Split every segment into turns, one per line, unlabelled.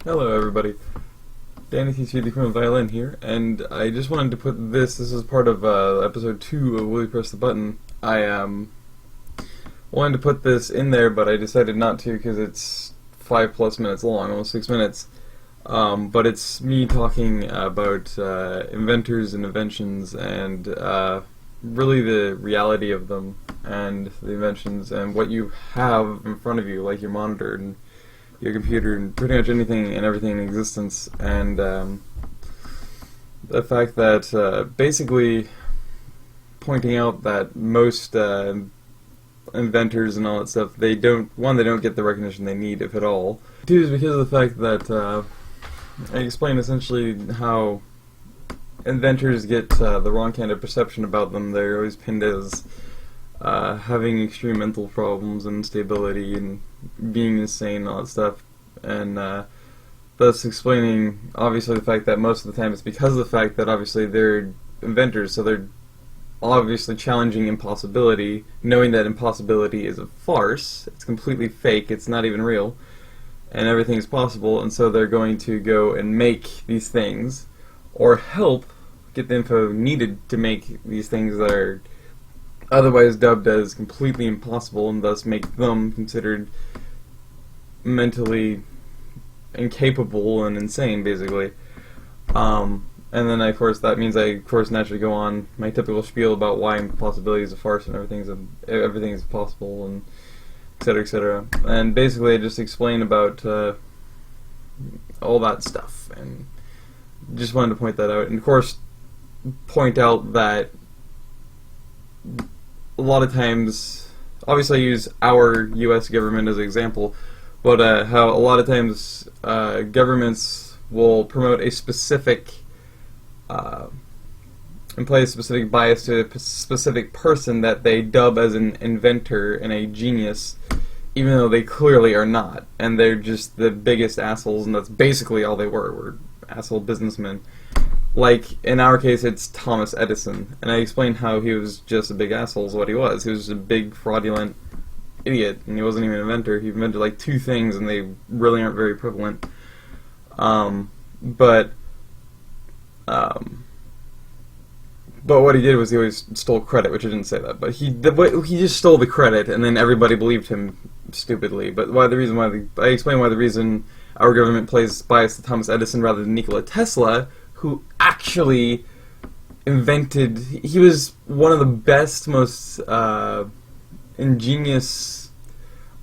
Hello everybody, Danny TC the Criminal Violin here, and I just wanted to put this is part of episode 2 of Will You Press the Button. I wanted to put this in there, but I decided not to because it's 5+ minutes long, almost 6 minutes. But it's me talking about inventors and inventions and really the reality of them and the inventions and what you have in front of you, like your monitor and your computer and pretty much anything and everything in existence, and the fact that basically pointing out that most inventors and all that stuff, they don't get the recognition they need, if at all. Two is because of the fact that I explain essentially how inventors get the wrong kind of perception about them. They're always pinned as having extreme mental problems and instability and being insane and all that stuff, and thus explaining obviously the fact that most of the time it's because of the fact that obviously they're inventors, so they're obviously challenging impossibility, knowing that impossibility is a farce, it's completely fake, it's not even real, and everything is possible, and so they're going to go and make these things, or help get the info needed to make these things that are otherwise dubbed as completely impossible, and thus make them considered mentally incapable and insane, basically. And then, of course, that means I, naturally go on my typical spiel about why impossibility is a farce and everything is possible, and etc., etc. And basically, I just explain about all that stuff, and just wanted to point that out. And of course, point out that a lot of times, obviously I use our U.S. government as an example, but how a lot of times governments will promote a specific and play a specific bias to a specific person that they dub as an inventor and a genius, even though they clearly are not, and they're just the biggest assholes, and that's basically all they were asshole businessmen. Like, in our case, it's Thomas Edison, and I explained how he was just a big asshole is what he was. He was a big, fraudulent idiot, and he wasn't even an inventor. He invented, like, 2 things, and they really aren't very prevalent. But what he did was he always stole credit, which I didn't say that, but he just stole the credit, and then everybody believed him stupidly. But I explained why the reason our government plays bias to Thomas Edison rather than Nikola Tesla, who actually invented, he was one of the best, most ingenious,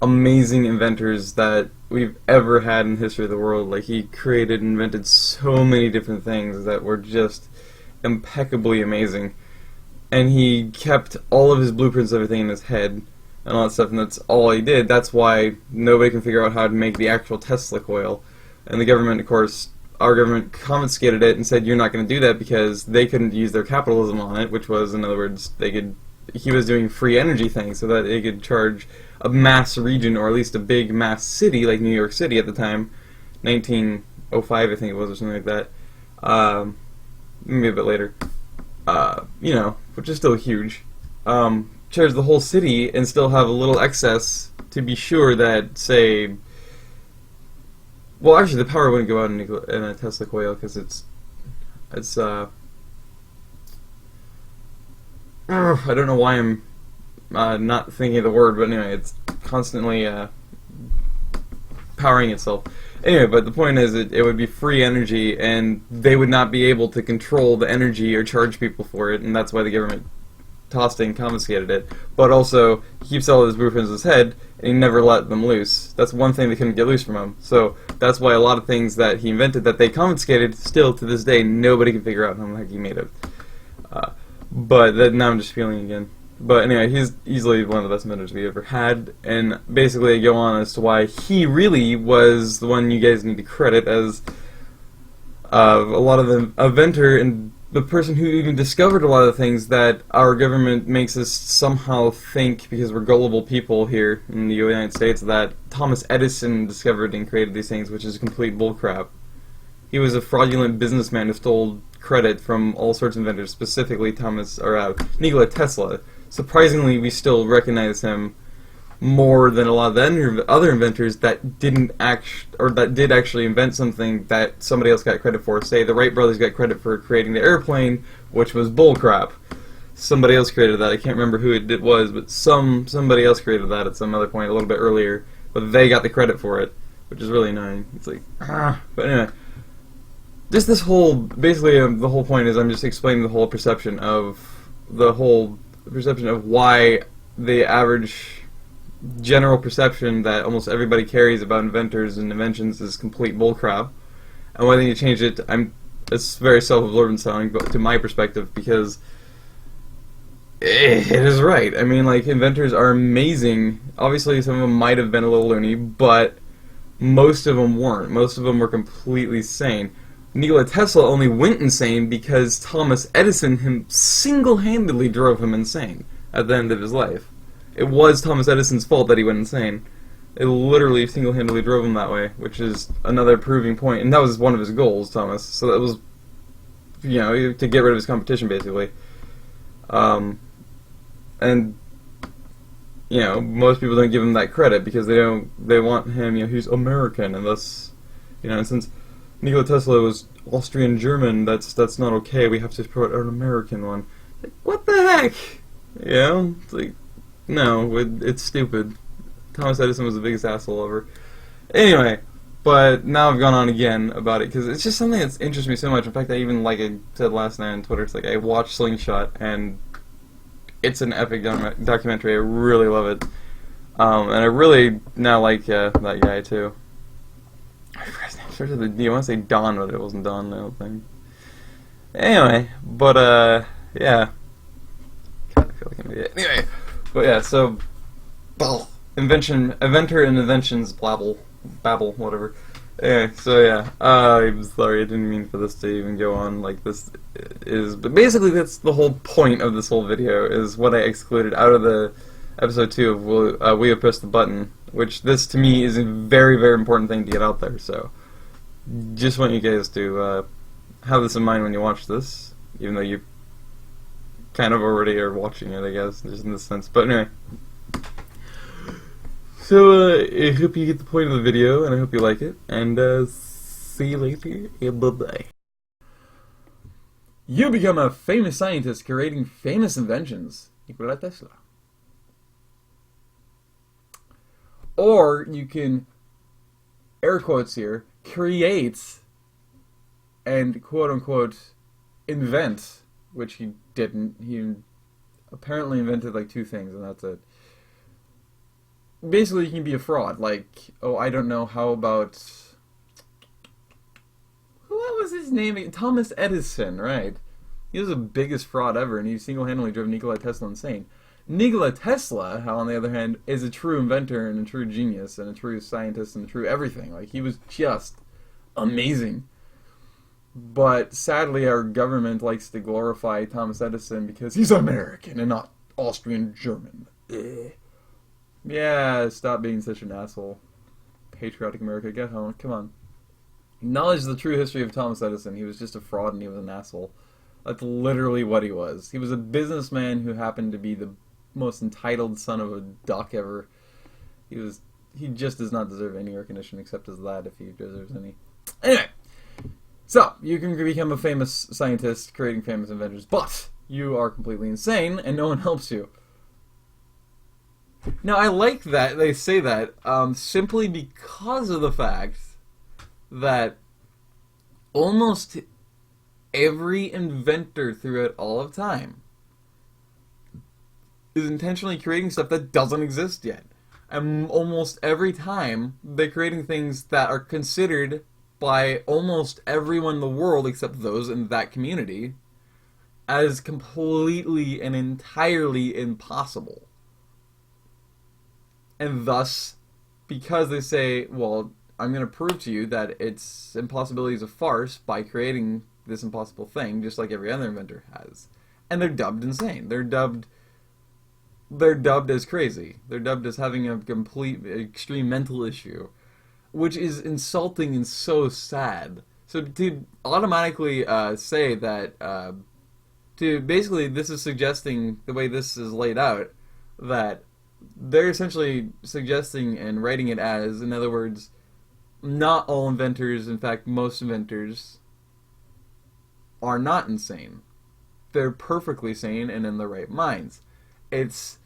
amazing inventors that we've ever had in the history of the world. Like, he created and invented so many different things that were just impeccably amazing, and he kept all of his blueprints, everything in his head and all that stuff, and that's all he did. That's why nobody can figure out how to make the actual Tesla coil, and the government, of course, our government confiscated it and said you're not going to do that because they couldn't use their capitalism on it, which was, in other words, he was doing free energy things so that they could charge a mass region, or at least a big mass city like New York City at the time, 1905 I think it was, or something like that, maybe a bit later, which is still huge, charge the whole city and still have a little excess to be sure that, say, well, actually, the power wouldn't go out in a Tesla coil because it's I don't know why I'm not thinking of the word, but anyway, it's constantly powering itself. Anyway, but the point is, it would be free energy, and they would not be able to control the energy or charge people for it, and that's why the government tossed it and confiscated it. But also, he keeps all his blueprints in his head, and he never let them loose. That's one thing they couldn't get loose from him. So that's why a lot of things that he invented that they confiscated, still to this day, nobody can figure out how the heck he made it. But now I'm just feeling again. But anyway, he's easily one of the best inventors we ever had, and basically I go on as to why he really was the one you guys need to credit as a lot of the inventor and the person who even discovered a lot of the things that our government makes us somehow think, because we're gullible people here in the United States, that Thomas Edison discovered and created these things, which is complete bullcrap. He was a fraudulent businessman who stole credit from all sorts of inventors, specifically Nikola Tesla. Surprisingly, we still recognize him more than a lot of the other inventors that didn't that did actually invent something that somebody else got credit for. Say the Wright brothers got credit for creating the airplane, which was bullcrap. Somebody else created that. I can't remember who it was, but somebody else created that at some other point a little bit earlier. But they got the credit for it, which is really annoying. It's like, But anyway, just this whole, basically the whole point is I'm just explaining the whole perception of why the average general perception that almost everybody carries about inventors and inventions is complete bullcrap, and why they need to change it. It's very self-absorbent sounding, but to my perspective, because it is right. I mean, like, inventors are amazing. Obviously, some of them might have been a little loony, but most of them weren't. Most of them were completely sane. Nikola Tesla only went insane because Thomas Edison single-handedly drove him insane at the end of his life. It was Thomas Edison's fault that he went insane. It literally single-handedly drove him that way, which is another proving point. And that was one of his goals, Thomas. So that was, to get rid of his competition, basically. And most people don't give him that credit because they want him, he's American, and thus, and since Nikola Tesla was Austrian German, that's not okay. We have to put an American one. Like, what the heck? It's like, no, it's stupid. Thomas Edison was the biggest asshole ever. Anyway, but now I've gone on again about it because it's just something that's interests me so much. In fact, I even, like I said last night on Twitter, it's like I watched Slingshot, and it's an epic documentary. I really love it. And I really now like that guy, too. I forgot his name. Do you want to say Don, but it wasn't Don, I don't think. Anyway, but, yeah. God, I feel like I'm an idiot. Anyway, but yeah, so, inventor and inventions, babble, whatever. Anyway, so yeah, I'm sorry, I didn't mean for this to even go on like this is, but basically that's the whole point of this whole video, is what I excluded out of the episode 2 of We Have Pressed the Button, which this to me is a very, very important thing to get out there, so just want you guys to have this in mind when you watch this, even though you kind of already are watching it, I guess, just in this sense, but anyway. So, I hope you get the point of the video, and I hope you like it, and see you later, bye-bye. You become a famous scientist creating famous inventions. Nikola Tesla. Or you can, air quotes here, create and quote-unquote invent, which he didn't. He apparently invented like 2 things, and that's it. Basically, you can be a fraud. Like, oh, I don't know, how about... What was his name? Thomas Edison, right? He was the biggest fraud ever, and he single-handedly drove Nikola Tesla insane. Nikola Tesla, on the other hand, is a true inventor and a true genius and a true scientist and a true everything. Like, he was just amazing. But sadly, our government likes to glorify Thomas Edison because he's American and not Austrian German. Ugh. Yeah, stop being such an asshole. Patriotic America, get home, come on. Acknowledge the true history of Thomas Edison. He was just a fraud and he was an asshole. That's literally what he was. He was a businessman who happened to be the most entitled son of a duck ever. He just does not deserve any recognition except as that, if he deserves any. Anyway, so, you can become a famous scientist creating famous inventors, but you are completely insane and no one helps you. Now, I like that they say that simply because of the fact that almost every inventor throughout all of time is intentionally creating stuff that doesn't exist yet. And almost every time, they're creating things that are considered by almost everyone in the world, except those in that community, as completely and entirely impossible. And thus, because they say, well, I'm going to prove to you that its impossibility is a farce by creating this impossible thing, just like every other inventor has. And they're dubbed insane. They're dubbed as crazy. They're dubbed as having a complete, extreme mental issue, which is insulting and so sad. So to automatically say that, basically this is suggesting, the way this is laid out, that they're essentially suggesting and writing it as, in other words, not all inventors, in fact, most inventors, are not insane. They're perfectly sane and in the right minds. It's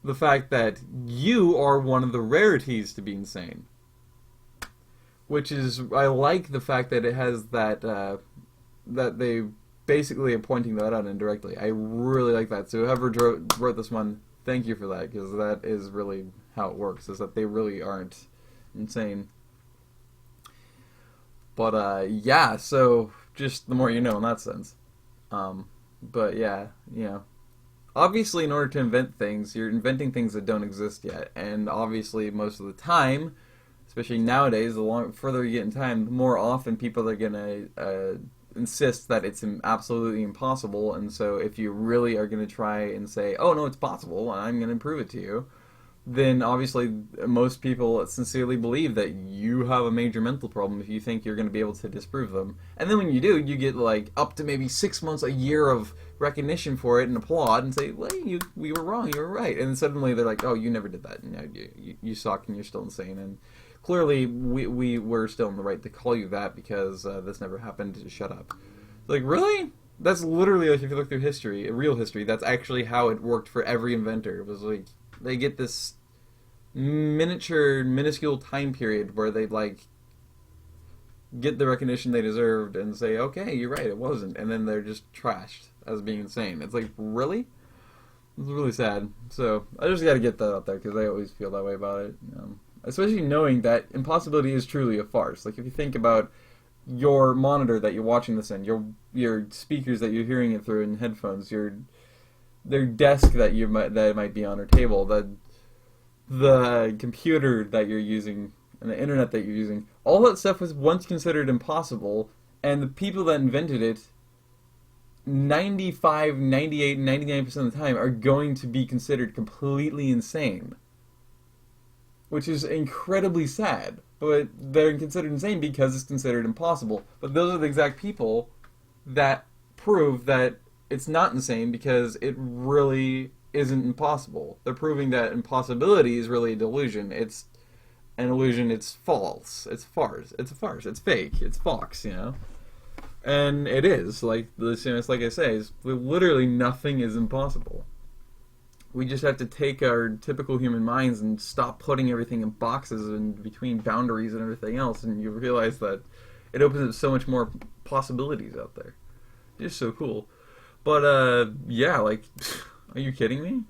the fact that you are one of the rarities to be insane. Which is, I like the fact that it has that, that they basically are pointing that out indirectly. I really like that. So whoever wrote this one, thank you for that, because that is really how it works, is that they really aren't insane. But, yeah, so just the more you know in that sense. But, yeah, obviously in order to invent things, you're inventing things that don't exist yet. And obviously most of the time, especially nowadays, the further you get in time, the more often people are going to insist that it's absolutely impossible. And so if you really are going to try and say, oh, no, it's possible, and I'm going to prove it to you, then obviously most people sincerely believe that you have a major mental problem if you think you're going to be able to disprove them. And then when you do, you get like up to maybe 6 months, a year of recognition for it and applaud and say, well, we were wrong, you were right. And then suddenly they're like, oh, you never did that. You suck and you're still insane. And clearly we were still in the right to call you that because this never happened. Shut up. Like, really? That's literally, like, if you look through history, real history, that's actually how it worked for every inventor. It was like, they get this minuscule time period where they, like, get the recognition they deserved and say, okay, you're right, it wasn't. And then they're just trashed as being insane. It's like, really? It's really sad. So, I just gotta get that out there, because I always feel that way about it. Especially knowing that impossibility is truly a farce. Like, if you think about your monitor that you're watching this in, your speakers that you're hearing it through in headphones, their desk that that might be on, or table, the computer that you're using, and the internet that you're using, all that stuff was once considered impossible, and the people that invented it 95, 98, 99% of the time are going to be considered completely insane. Which is incredibly sad. But they're considered insane because it's considered impossible. But those are the exact people that prove that it's not insane because it really isn't impossible. They're proving that impossibility is really a delusion. It's an illusion, it's false. It's farce. It's a farce. It's fake. It's Fox, And it is. It's like I say, literally nothing is impossible. We just have to take our typical human minds and stop putting everything in boxes and between boundaries and everything else, and you realize that it opens up so much more possibilities out there. It's just so cool. But, yeah, like, are you kidding me?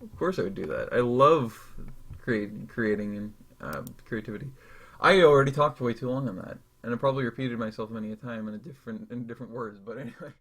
Of course I would do that. I love creating and creativity. I already talked way too long on that, and I probably repeated myself many a time in different words, but anyway.